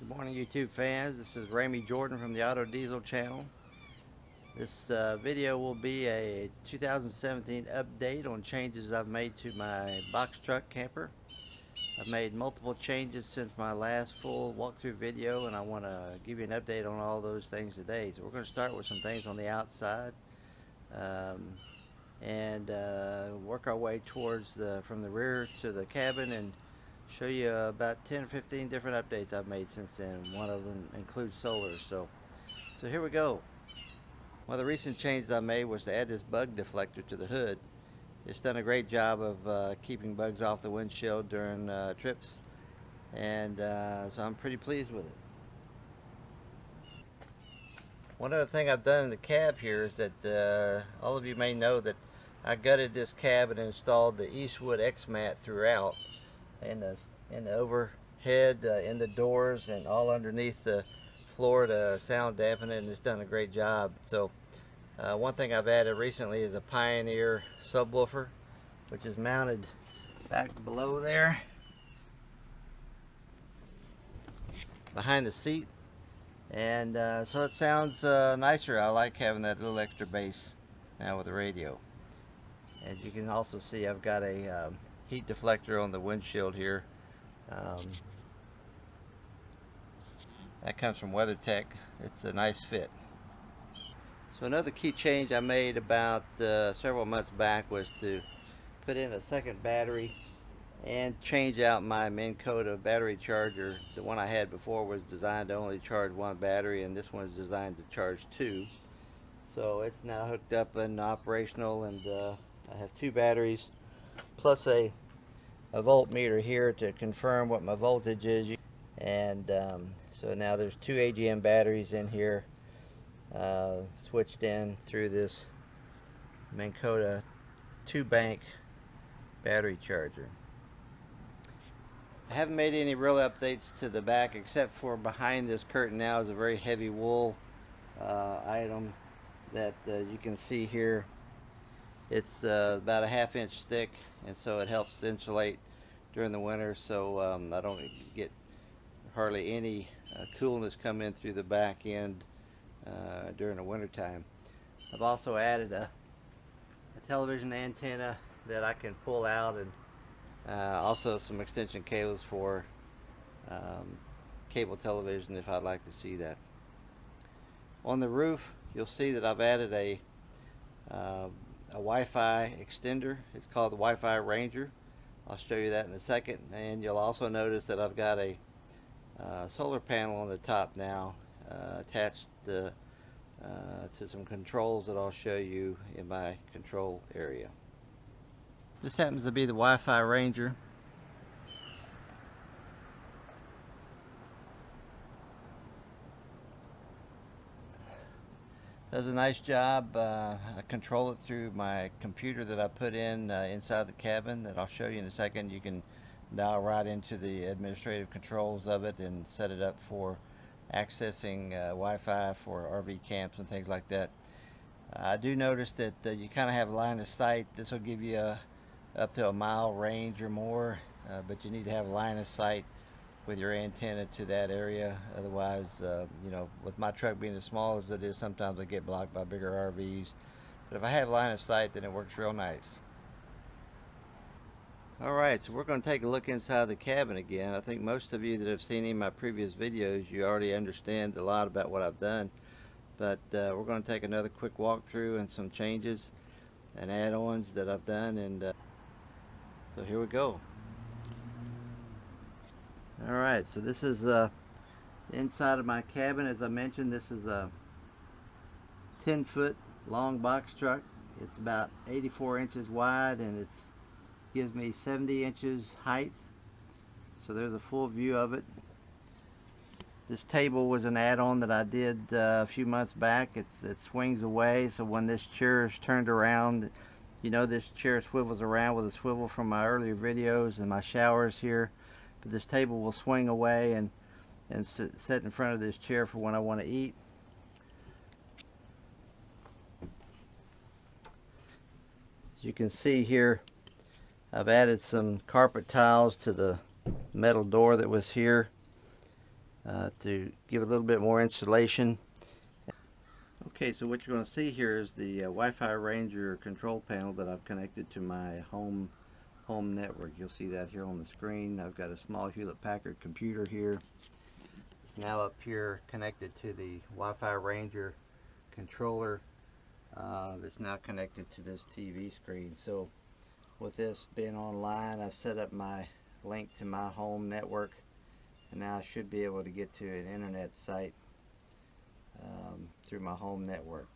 Good morning, YouTube fans. This is Ramey Jordan from the Auto Diesel channel. This video will be a 2017 update on changes I've made to my box truck camper. I've made multiple changes since my last full walkthrough video, and I want to give you an update on all those things today. So we're going to start with some things on the outside and work our way towards from the rear to the cabin and show you about 10 or 15 different updates I've made since then. One of them includes solar. So here we go. One of the recent changes I made was to add this bug deflector to the hood. It's done a great job of keeping bugs off the windshield during trips, and so I'm pretty pleased with it. One other thing I've done in the cab here is that all of you may know that I gutted this cab and installed the Eastwood X-Mat throughout, in the overhead, in the doors, and all underneath the floor to sound dampen it, and it's done a great job. So one thing I've added recently is a Pioneer subwoofer, which is mounted back below there behind the seat, and so it sounds nicer. I like having that little extra bass now with the radio. As you can also see, I've got a heat deflector on the windshield here. That comes from WeatherTech. It's a nice fit. So another key change I made about several months back was to put in a second battery and change out my Minn Kota battery charger. The one I had before was designed to only charge one battery, and this one is designed to charge two. So it's now hooked up and operational, and I have two batteries plus a voltmeter here to confirm what my voltage is. And so now there's two AGM batteries in here, switched in through this Minn Kota 2-bank battery charger. I haven't made any real updates to the back, except for behind this curtain now is a very heavy wool item that you can see here. It's about a ½ inch thick, and so it helps insulate during the winter, so I don't get hardly any coolness come in through the back end during the winter time. I've also added a television antenna that I can pull out, and also some extension cables for cable television if I'd like to see that. On the roof, you'll see that I've added a Wi-Fi extender. It's called the Wi-Fi Ranger. I'll show you that in a second. And you'll also notice that I've got a solar panel on the top now, attached to some controls that I'll show you in my control area. This happens to be the Wi-Fi Ranger. Does a nice job. I control it through my computer that I put in inside the cabin that I'll show you in a second. You can dial right into the administrative controls of it and set it up for accessing Wi-Fi for RV camps and things like that. I do notice that you kind of have line of sight. This will give you up to a mile range or more, but you need to have line of sight with your antenna to that area. Otherwise, you know, with my truck being as small as it is, sometimes I get blocked by bigger RVs. But if I have line of sight, then it works real nice. Alright, so we're going to take a look inside the cabin again. I think most of you that have seen any of my previous videos, you already understand a lot about what I've done. But we're going to take another quick walkthrough and some changes and add-ons that I've done, and so here we go. Alright, so this is inside of my cabin. As I mentioned, this is a 10-foot long box truck. It's about 84 inches wide, and it gives me 70 inches height. So there's a full view of it. This table was an add-on that I did a few months back. It swings away, so when this chair is turned around, you know, this chair swivels around with a swivel from my earlier videos, and my showers here. But this table will swing away and sit in front of this chair for when I want to eat. As you can see here, I've added some carpet tiles to the metal door that was here. to give a little bit more insulation. Okay, so what you're going to see here is the Wi-Fi Ranger control panel that I've connected to my home network. You'll see that here on the screen. I've got a small Hewlett-Packard computer here. It's now up here connected to the Wi-Fi Ranger controller that's now connected to this TV screen. So with this being online, I've set up my link to my home network, and now I should be able to get to an internet site through my home network.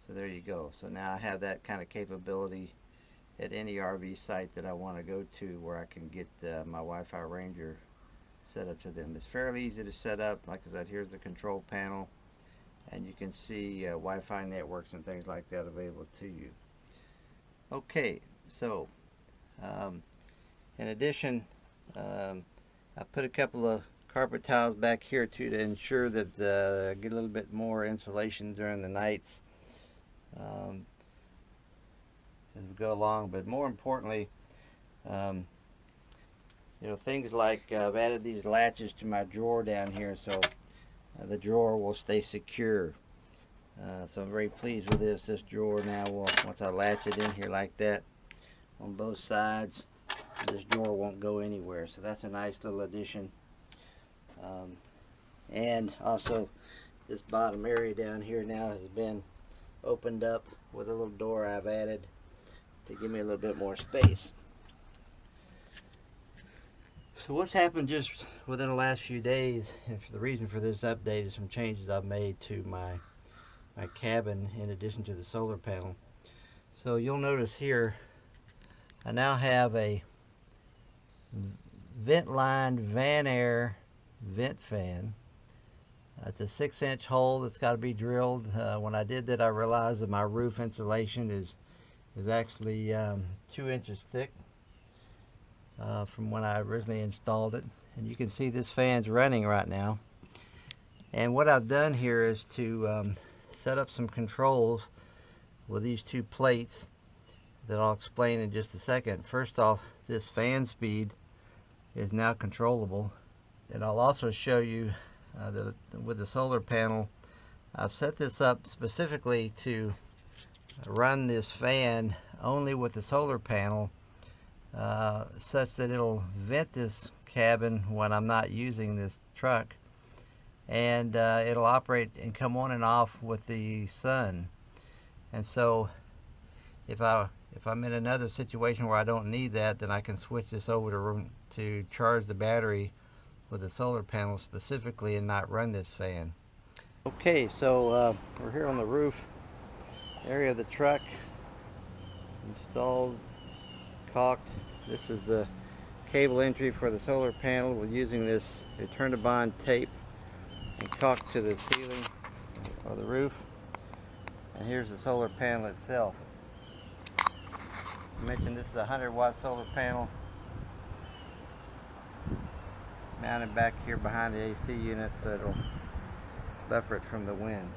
So there you go. So now I have that kind of capability at any RV site that I want to go to, where I can get my Wi-Fi Ranger set up to them. It's fairly easy to set up. Like I said, here's the control panel, and you can see Wi-Fi networks and things like that available to you. Okay, so in addition, I put a couple of carpet tiles back here too to ensure that I get a little bit more insulation during the nights as we go along. But more importantly, you know, things like I've added these latches to my drawer down here, so the drawer will stay secure. So I'm very pleased with this. This drawer now will, once I latch it in here like that on both sides, this drawer won't go anywhere. So that's a nice little addition. And also this bottom area down here now has been opened up with a little door I've added to give me a little bit more space. So what's happened just within the last few days, and the reason for this update is some changes I've made to my cabin in addition to the solar panel. So you'll notice here I now have a vent lined Van Air vent fan. It's a 6-inch hole that's got to be drilled. When I did that, I realized that my roof insulation is actually 2 inches thick from when I originally installed it. And you can see this fan's running right now. And what I've done here is to set up some controls with these two plates that I'll explain in just a second. First off, this fan speed is now controllable. And I'll also show you that with the solar panel, I've set this up specifically to run this fan only with the solar panel, such that it'll vent this cabin when I'm not using this truck, and it'll operate and come on and off with the sun. And so if I'm in another situation where I don't need that, then I can switch this over to charge the battery with the solar panel specifically and not run this fan. Okay, so we're here on the roof area of the truck, installed, caulked. This is the cable entry for the solar panel. We're using this Eternabond tape and caulked to the ceiling or the roof. And here's the solar panel itself. I mentioned this is a 100-watt solar panel mounted back here behind the AC unit, so it'll buffer it from the wind.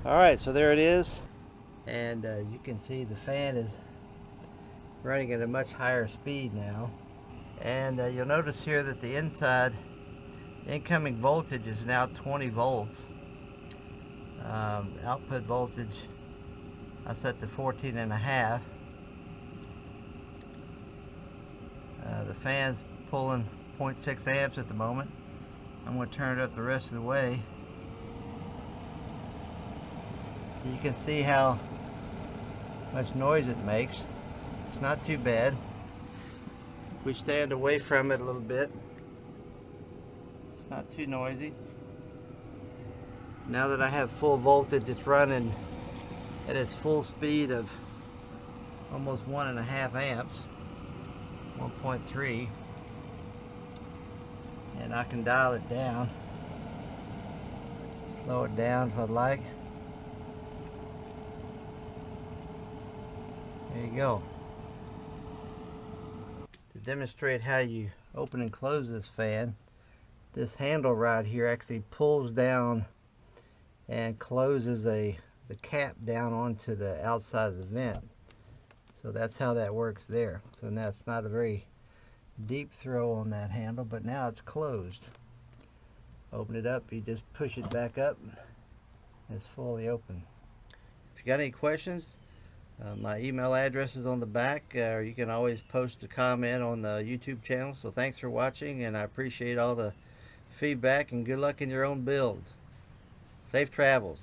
Alright, so there it is, and you can see the fan is running at a much higher speed now. And you'll notice here that the inside incoming voltage is now 20 volts. Output voltage I set to 14.5. The fan's pulling 0.6 amps at the moment. I'm going to turn it up the rest of the way, so you can see how much noise it makes. It's not too bad. If we stand away from it a little bit, it's not too noisy. Now that I have full voltage, it's running at its full speed of almost 1.5 amps, 1.3, and I can dial it down, slow it down if I'd like. There you go. To demonstrate how you open and close this fan, this handle right here actually pulls down and closes the cap down onto the outside of the vent. So that's how that works there. So now it's not a very deep throw on that handle, but now it's closed. Open it up, you just push it back up, it's fully open. If you got any questions, my email address is on the back, or you can always post a comment on the YouTube channel. So thanks for watching, and I appreciate all the feedback, and good luck in your own builds. Safe travels.